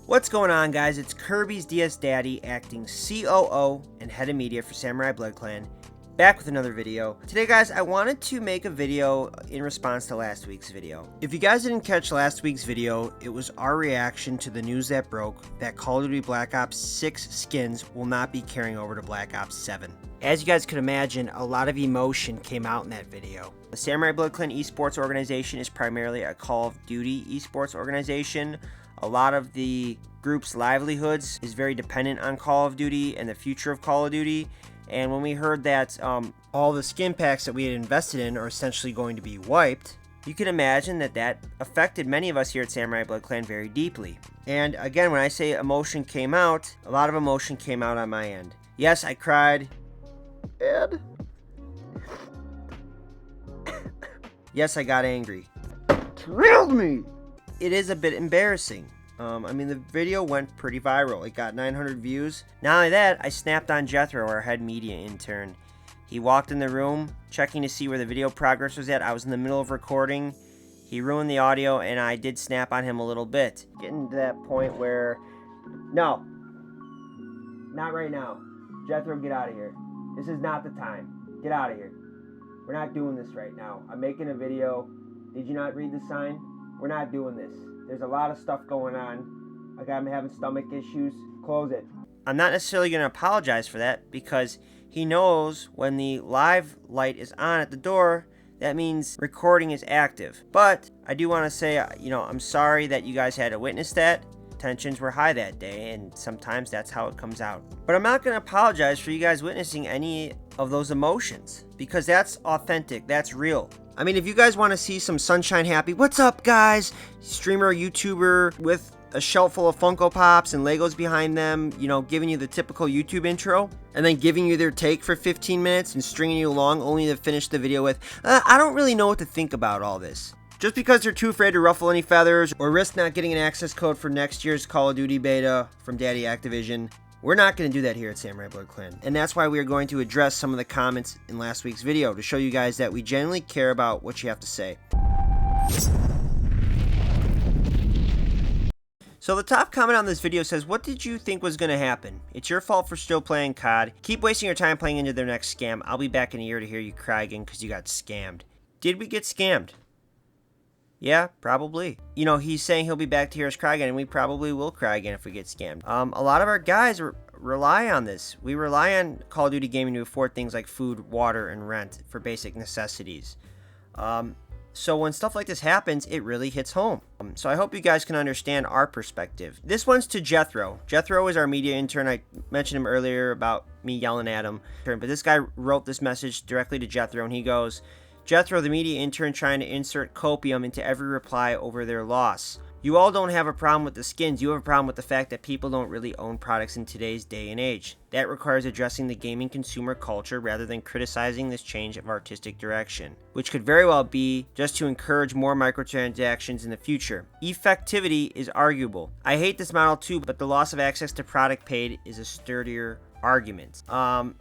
What's going on, guys? It's Kirby's DS Daddy, acting COO and head of media for Samurai Blood Clan, back with another video. Today, guys, I wanted to make a video in response to last week's video. If you guys didn't catch last week's video, it was our reaction to the news that broke that Call of Duty Black Ops 6 skins will not be carrying over to Black Ops 7. As you guys could imagine, a lot of emotion came out in that video. The Samurai Blood Clan Esports organization is primarily a Call of Duty esports organization. A lot of the group's livelihoods is very dependent on Call of Duty and the future of Call of Duty. And when we heard that all the skin packs that we had invested in are essentially going to be wiped, you can imagine that that affected many of us here at Samurai Blood Clan very deeply. And again, when I say emotion came out, a lot of emotion came out on my end. Yes, I cried. And yes, I got angry. Thrilled me! It is a bit embarrassing. I mean, the video went pretty viral. It got 900 views. Not only that, I snapped on Jethro, our head media intern. He walked in the room, checking to see where the video progress was at. I was in the middle of recording. He ruined the audio, and I did snap on him a little bit. Getting to that point where, no, not right now. Jethro, get out of here. This is not the time. Get out of here. We're not doing this right now. I'm making a video. Did you not read the sign? We're not doing this. There's a lot of stuff going on. Like, I'm having stomach issues. Close it. I'm not necessarily going to apologize for that because he knows when the live light is on at the door, that means recording is active. But I do want to say, I'm sorry that you guys had to witness that. Tensions were high that day, and sometimes that's how it comes out. But I'm not going to apologize for you guys witnessing any of those emotions because that's authentic. That's real. I mean, if you guys want to see some sunshine happy, what's up, guys? Streamer, YouTuber with a shelf full of Funko Pops and Legos behind them, giving you the typical YouTube intro, and then giving you their take for 15 minutes and stringing you along only to finish the video with, I don't really know what to think about all this. Just because they're too afraid to ruffle any feathers or risk not getting an access code for next year's Call of Duty beta from Daddy Activision, we're not going to do that here at Samurai Blood Clan. And that's why we are going to address some of the comments in last week's video to show you guys that we genuinely care about what you have to say. So the top comment on this video says, what did you think was going to happen? It's your fault for still playing COD. Keep wasting your time playing into their next scam. I'll be back in a year to hear you cry again because you got scammed. Did we get scammed? Yeah, probably. He's saying he'll be back to hear us cry again, and we probably will cry again if we get scammed. A lot of our guys rely on this. We rely on Call of Duty gaming to afford things like food, water, and rent for basic necessities. So when stuff like this happens, it really hits home. So I hope you guys can understand our perspective. This one's to Jethro. Jethro is our media intern. I mentioned him earlier about me yelling at him. But this guy wrote this message directly to Jethro, and he goes, Jethro, the media intern trying to insert copium into every reply over their loss. You all don't have a problem with the skins. You have a problem with the fact that people don't really own products in today's day and age. That requires addressing the gaming consumer culture rather than criticizing this change of artistic direction, which could very well be just to encourage more microtransactions in the future. Effectivity is arguable. I hate this model too, but the loss of access to product paid is a sturdier argument.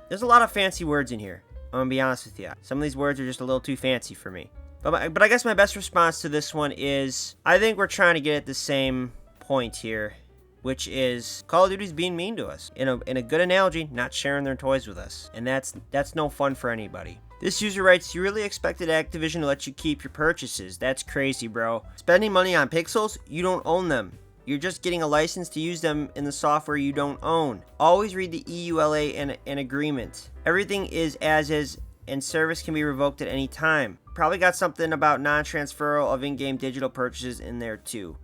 There's a lot of fancy words in here. I'm gonna be honest with you. Some of these words are just a little too fancy for me. But I guess my best response to this one is, I think we're trying to get at the same point here, which is Call of Duty's being mean to us. In a good analogy, not sharing their toys with us. And that's no fun for anybody. This user writes, you really expected Activision to let you keep your purchases. That's crazy, bro. Spending money on pixels? You don't own them. You're just getting a license to use them in the software you don't own. Always read the EULA and agreement. Everything is as is, and service can be revoked at any time. Probably got something about non-transferal of in-game digital purchases in there too.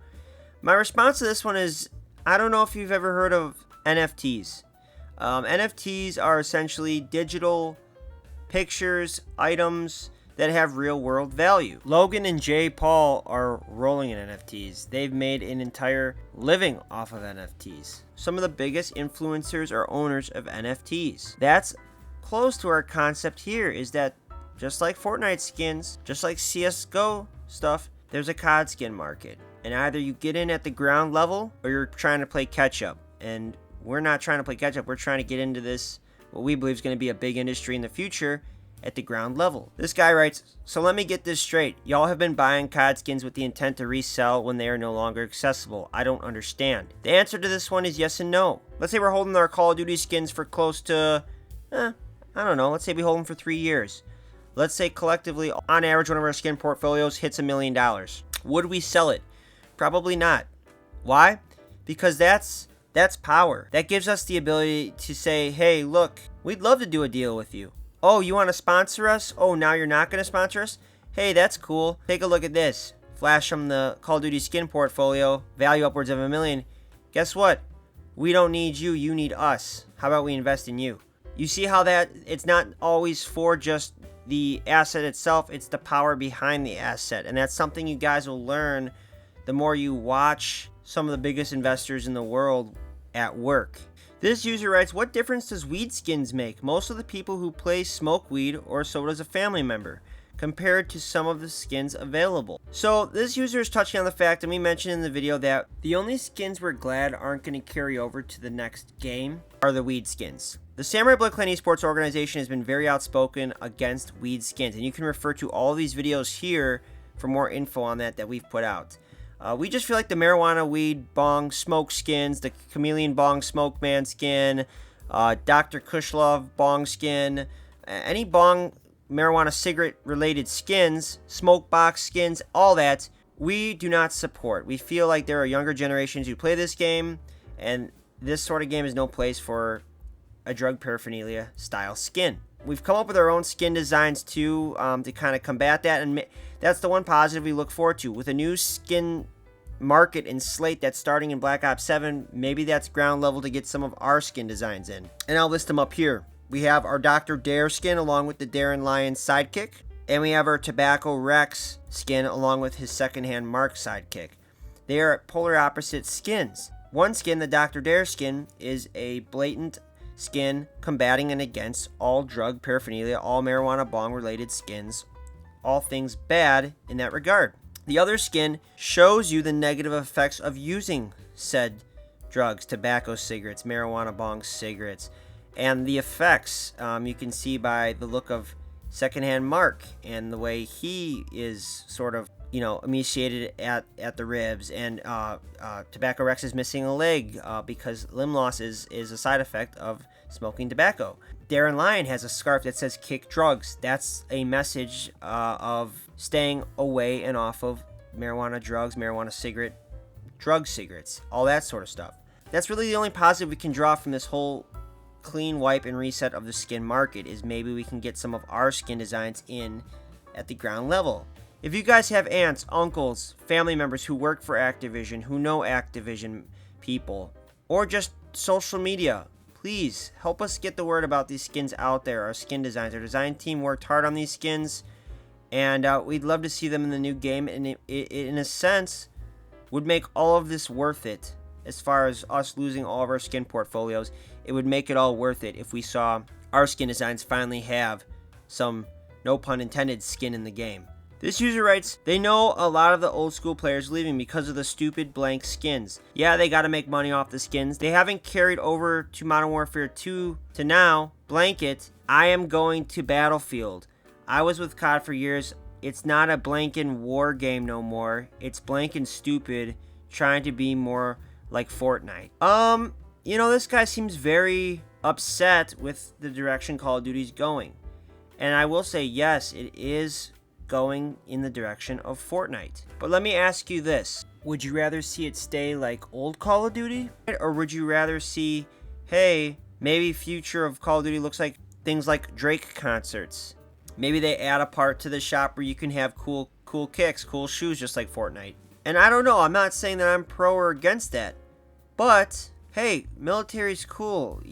My response to this one is, I don't know if you've ever heard of NFTs. NFTs are essentially digital pictures, items that have real-world value. Logan and Jay Paul are rolling in NFTs. They've made an entire living off of NFTs. Some of the biggest influencers are owners of NFTs. That's close to our concept here, is that just like Fortnite skins, just like CSGO stuff, there's a COD skin market. And either you get in at the ground level or you're trying to play catch up. And we're not trying to play catch up. We're trying to get into this, what we believe is going to be a big industry in the future. at the ground level. This guy writes, so let me get this straight. Y'all have been buying COD skins with the intent to resell when they are no longer accessible. I don't understand. The answer to this one is yes and no. Let's say we're holding our Call of Duty skins for close to, I don't know, let's say we hold them for 3 years. Let's say collectively, on average, one of our skin portfolios hits $1 million. Would we sell it? Probably not. Why? Because that's power. That gives us the ability to say, hey, look, we'd love to do a deal with you. Oh, you want to sponsor us? Oh, now you're not going to sponsor us? Hey, that's cool. Take a look at this. Flash from the Call of Duty skin portfolio, value upwards of $1 million. Guess what? We don't need you, you need us. How about we invest in you? You see how that it's not always for just the asset itself, it's the power behind the asset. And that's something you guys will learn the more you watch some of the biggest investors in the world at work. This user writes, what difference does weed skins make? Most of the people who play smoke weed, or so does a family member, compared to some of the skins available. So this user is touching on the fact, and we mentioned in the video, that the only skins we're glad aren't going to carry over to the next game are the weed skins. The Samurai Blood Clan Esports organization has been very outspoken against weed skins, and you can refer to all these videos here for more info on that we've put out. We just feel like the marijuana, weed, bong, smoke skins, the chameleon bong, smoke man skin, Dr. Kushlov bong skin, any bong, marijuana, cigarette related skins, smoke box skins, all that, we do not support. We feel like there are younger generations who play this game, and this sort of game is no place for a drug paraphernalia style skin. We've come up with our own skin designs too, to kind of combat that, and that's the one positive we look forward to. With a new skin market and slate that's starting in Black Ops 7, maybe that's ground level to get some of our skin designs in. And I'll list them up here. We have our Dr. Dare skin along with the Darren Lion sidekick, and we have our Tobacco Rex skin along with his secondhand Mark sidekick. They are polar opposite skins. One skin, the Dr. Dare skin, is a blatant skin combating and against all drug paraphernalia, all marijuana bong related skins, all things bad in that regard. The other skin shows you the negative effects of using said drugs, tobacco cigarettes, marijuana bong cigarettes, and the effects you can see by the look of secondhand Mark and the way he is sort of, emaciated at the ribs, and Tobacco Rex is missing a leg because limb loss is a side effect of smoking tobacco. Darren Lion has a scarf that says kick drugs. That's a message of staying away and off of marijuana drugs, marijuana cigarette, drug cigarettes, all that sort of stuff. That's really the only positive we can draw from this whole clean wipe and reset of the skin market, is maybe we can get some of our skin designs in at the ground level. If you guys have aunts, uncles, family members who work for Activision, who know Activision people, or just social media, please help us get the word about these skins out there. Our skin designs, our design team worked hard on these skins, and we'd love to see them in the new game, and it in a sense would make all of this worth it. As far as us losing all of our skin portfolios, it would make it all worth it if we saw our skin designs finally have some, no pun intended, skin in the game. This user writes, they know a lot of the old school players leaving because of the stupid blank skins. Yeah, they gotta make money off the skins. They haven't carried over to Modern Warfare 2 to now. Blanket, I am going to Battlefield. I was with COD for years. It's not a blankin' war game no more. It's blankin' stupid, trying to be more like Fortnite. This guy seems very upset with the direction Call of Duty's going. And I will say, yes, it is going in the direction of Fortnite. But let me ask you this. Would you rather see it stay like old Call of Duty? Or would you rather see, hey, maybe future of Call of Duty looks like things like Drake concerts? Maybe they add a part to the shop where you can have cool kicks, cool shoes, just like Fortnite. And I don't know, I'm not saying that I'm pro or against that. But, hey, military's cool,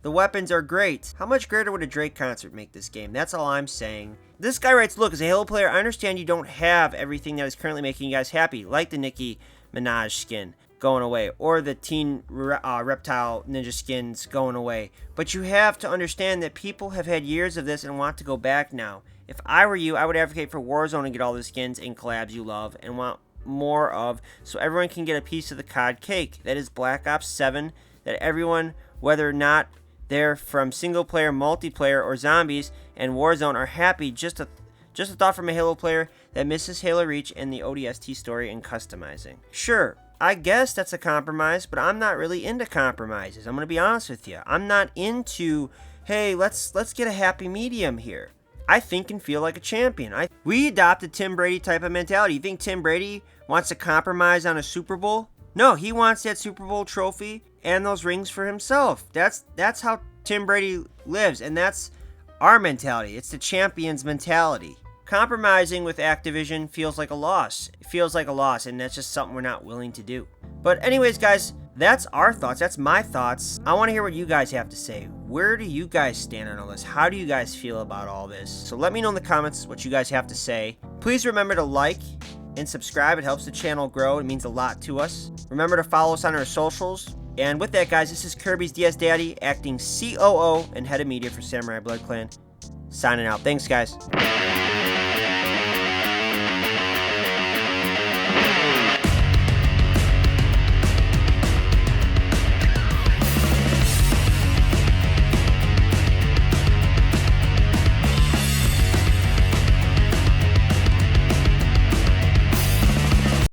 the weapons are great. How much greater would a Drake concert make this game? That's all I'm saying. This guy writes, look, as a Halo player, I understand you don't have everything that is currently making you guys happy, like the Nicki Minaj skin going away, or the Teen Reptile Ninja skins going away. But you have to understand that people have had years of this and want to go back now. If I were you, I would advocate for Warzone and get all the skins and collabs you love and want more of, so everyone can get a piece of the COD cake. That is Black Ops 7, that everyone, whether or not they're from single player, multiplayer, or zombies, and Warzone are happy. Just a thought from a Halo player that misses Halo Reach and the ODST story and customizing. Sure, I guess that's a compromise, but I'm not really into compromises. I'm going to be honest with you. I'm not into, hey, let's get a happy medium here. I think and feel like a champion. We adopted Tim Brady type of mentality. You think Tim Brady wants to compromise on a Super Bowl? No, he wants that Super Bowl trophy and those rings for himself. That's how Tim Brady lives, and that's our mentality. It's the champion's mentality. Compromising with Activision feels like a loss. It feels like a loss, and that's just something we're not willing to do. But anyways, guys, that's our thoughts. That's my thoughts. I want to hear what you guys have to say. Where do you guys stand on all this? How do you guys feel about all this? So let me know in the comments what you guys have to say. Please remember to like and subscribe. It helps the channel grow. It means a lot to us. Remember to follow us on our socials. And with that, guys, this is Kirby's DS Daddy, acting COO and head of media for Samurai Blood Clan. Signing out. Thanks, guys.